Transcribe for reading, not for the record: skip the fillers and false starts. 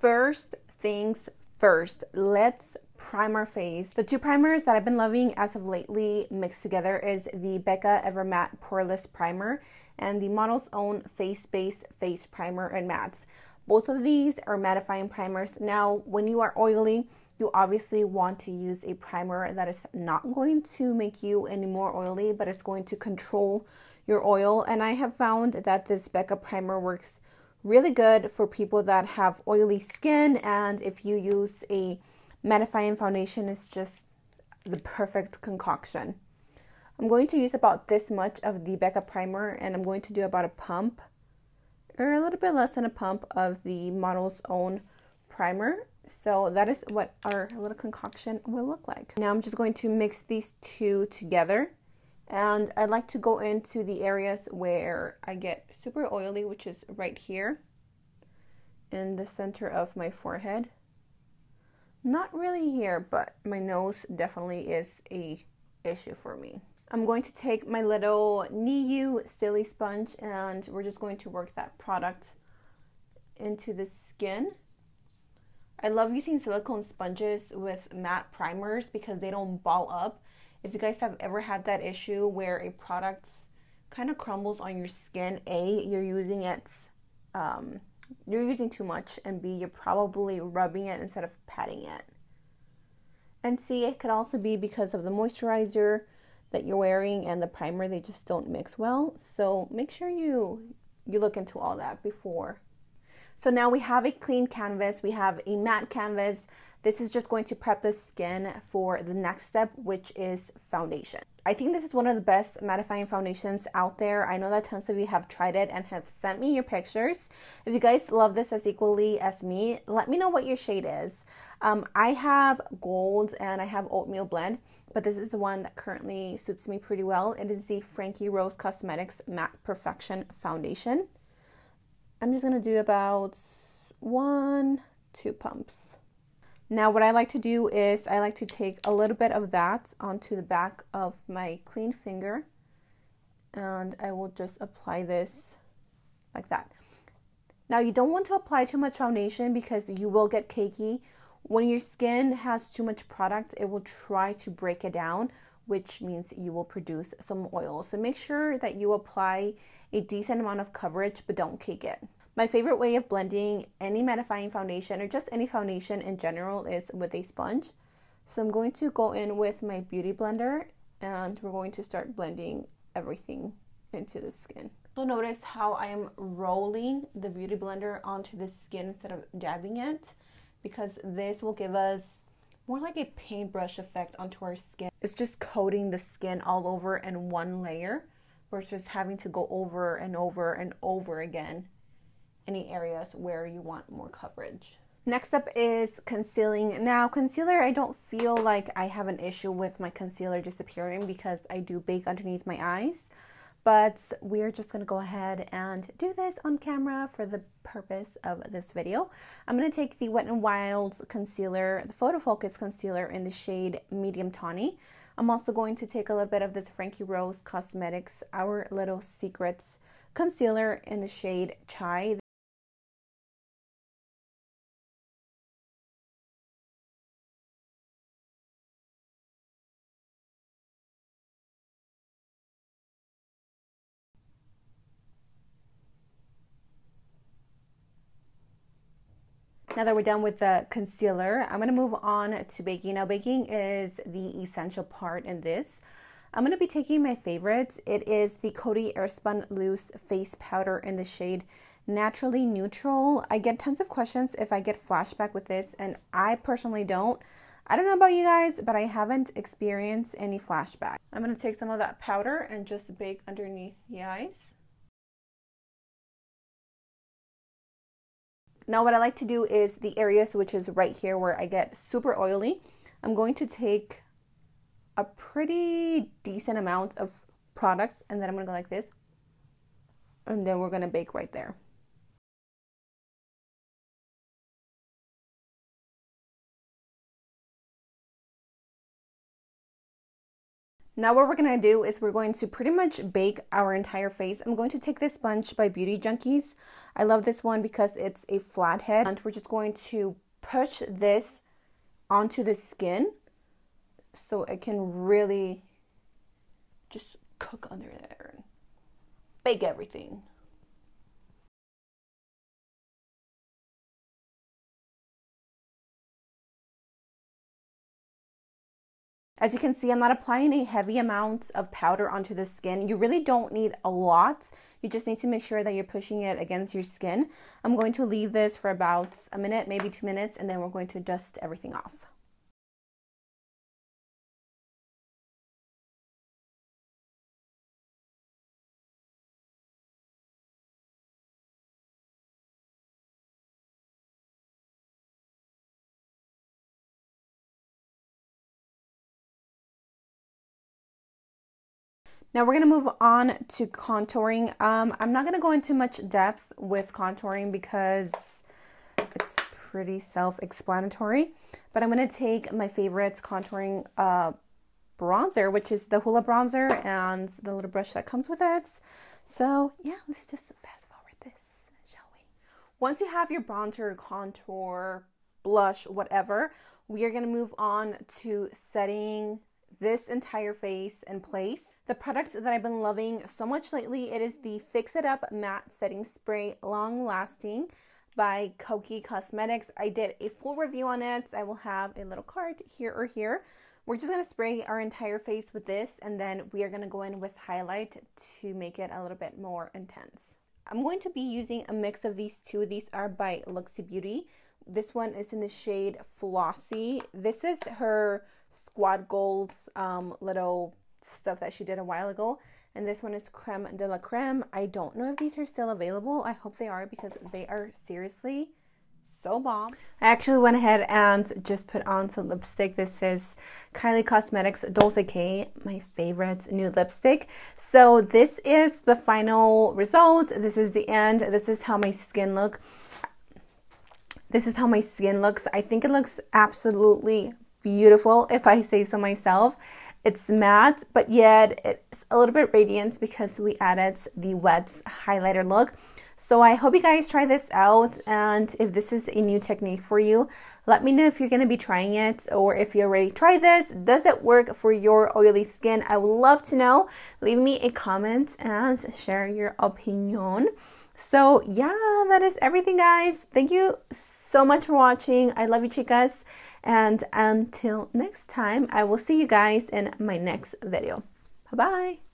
First things first, let's prime our face. The two primers that I've been loving as of lately mixed together is the Becca Ever Matte Poreless Primer and the Model's Own Face Base Face Primer and Mattes. Both of these are mattifying primers. Now, when you are oily, you obviously want to use a primer that is not going to make you any more oily, but it's going to control your oil. And I have found that this Becca primer works really good for people that have oily skin, and if you use a mattifying foundation, it's just the perfect concoction. I'm going to use about this much of the Becca primer, and I'm going to do about a pump or a little bit less than a pump of the Model's Own primer. So that is what our little concoction will look like. Now I'm just going to mix these two together, and I'd like to go into the areas where I get super oily, which is right here in the center of my forehead. Not really here, but my nose definitely is a issue for me. I'm going to take my little NIU Stilly sponge, and we're just going to work that product into the skin. I love using silicone sponges with matte primers because they don't ball up. If you guys have ever had that issue where a product kind of crumbles on your skin, A, you're using too much, and B, you're probably rubbing it instead of patting it. And C, it could also be because of the moisturizer that you're wearing and the primer, they just don't mix well. So make sure you look into all that before. So now we have a clean canvas, we have a matte canvas. This is just going to prep the skin for the next step, which is foundation. I think this is one of the best mattifying foundations out there. I know that tons of you have tried it and have sent me your pictures. If you guys love this as equally as me, let me know what your shade is. I have gold and I have oatmeal blend, but this is the one that currently suits me pretty well. It is the Frankie Rose Cosmetics Matte Perfection Foundation. I'm just gonna do about 1-2 pumps. Now what I like to do is I like to take a little bit of that onto the back of my clean finger, and I will just apply this like that. Now you don't want to apply too much foundation because you will get cakey. When your skin has too much product, it will try to break it down, which means you will produce some oil. So make sure that you apply a decent amount of coverage, but don't cake it. My favorite way of blending any mattifying foundation or just any foundation in general is with a sponge. So I'm going to go in with my beauty blender, and we're going to start blending everything into the skin. So notice how I am rolling the beauty blender onto the skin instead of dabbing it, because this will give us more like a paintbrush effect onto our skin. It's just coating the skin all over in one layer versus having to go over and over and over again any areas where you want more coverage. Next up is concealing. Now concealer, I don't feel like I have an issue with my concealer disappearing because I do bake underneath my eyes, but we're just gonna go ahead and do this on camera for the purpose of this video. I'm gonna take the Wet n Wild concealer, the Photo Focus concealer in the shade Medium Tawny. I'm also going to take a little bit of this Frankie Rose Cosmetics Our Little Secrets concealer in the shade Chai. Now that we're done with the concealer, I'm going to move on to baking. Now baking is the essential part in this. I'm going to be taking my favorites. It is the Coty Airspun Loose Face Powder in the shade Naturally Neutral. I get tons of questions if I get flashback with this, and I personally don't. I don't know about you guys, but I haven't experienced any flashback. I'm going to take some of that powder and just bake underneath the eyes. Now what I like to do is the areas which is right here where I get super oily, I'm going to take a pretty decent amount of products, and then I'm going to go like this, and then we're going to bake right there. Now what we're going to do is we're going to pretty much bake our entire face. I'm going to take this sponge by Beauty Junkees. I love this one because it's a flat head. And we're just going to push this onto the skin so it can really just cook under there and bake everything. As you can see, I'm not applying a heavy amount of powder onto the skin. You really don't need a lot. You just need to make sure that you're pushing it against your skin. I'm going to leave this for about a minute, maybe 2 minutes, and then we're going to dust everything off. Now we're going to move on to contouring. I'm not going to go into much depth with contouring because it's pretty self-explanatory, but I'm going to take my favorite contouring bronzer, which is the Hoola Bronzer, and the little brush that comes with it. So yeah, let's just fast forward this, shall we? Once you have your bronzer, contour, blush, whatever, we are going to move on to setting this entire face in place. The product that I've been loving so much lately, it is the Fix It Up Matte Setting Spray Long Lasting by Coty Cosmetics. I did a full review on it. I will have a little card here or here. We're just going to spray our entire face with this, and then we are going to go in with highlight to make it a little bit more intense. I'm going to be using a mix of these two. These are by Luxy Beauty. This one is in the shade Flossy. This is her Squad Goals little stuff that she did a while ago, and this one is Creme de la Creme. I don't know if these are still available. I hope they are because they are seriously so bomb. I actually went ahead and just put on some lipstick. This is Kylie Cosmetics Dulce K, my favorite new lipstick. So this is the final result. This is the end. This is how my skin looks. I think it looks absolutely beautiful, if I say so myself. It's matte, but yet it's a little bit radiant because we added the wet highlighter look. So I hope you guys try this out, and if this is a new technique for you, let me know if you're going to be trying it, or if you already tried this. Does it work for your oily skin? I would love to know. Leave me a comment and share your opinion. So yeah, that is everything, guys. Thank you so much for watching. I love you, chicas. And until next time, I will see you guys in my next video. Bye-bye.